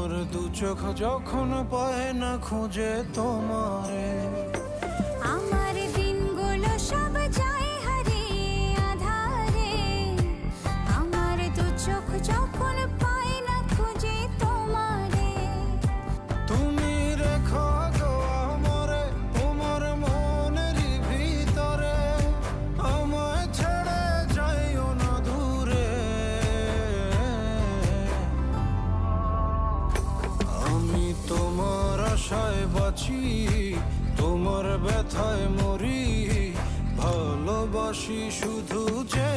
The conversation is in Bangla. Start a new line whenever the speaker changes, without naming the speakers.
আমার দু চোখ যখন পায় না খুঁজে তোমারে,
আমার দিনগুলো সব যায় হারিয়ে আধারে। আমার দু চোখ যখন পায় না খুঁজে তোমারে।
তুমি রেখো গো আমারে তোমার মনেরই ভিতরে, আমায় ছেড়ে যাইও না দূরে। আমি তোমার আশায় বাঁচি, তোমার ব্যথায় মরি, ভালোবাসি শুধু যে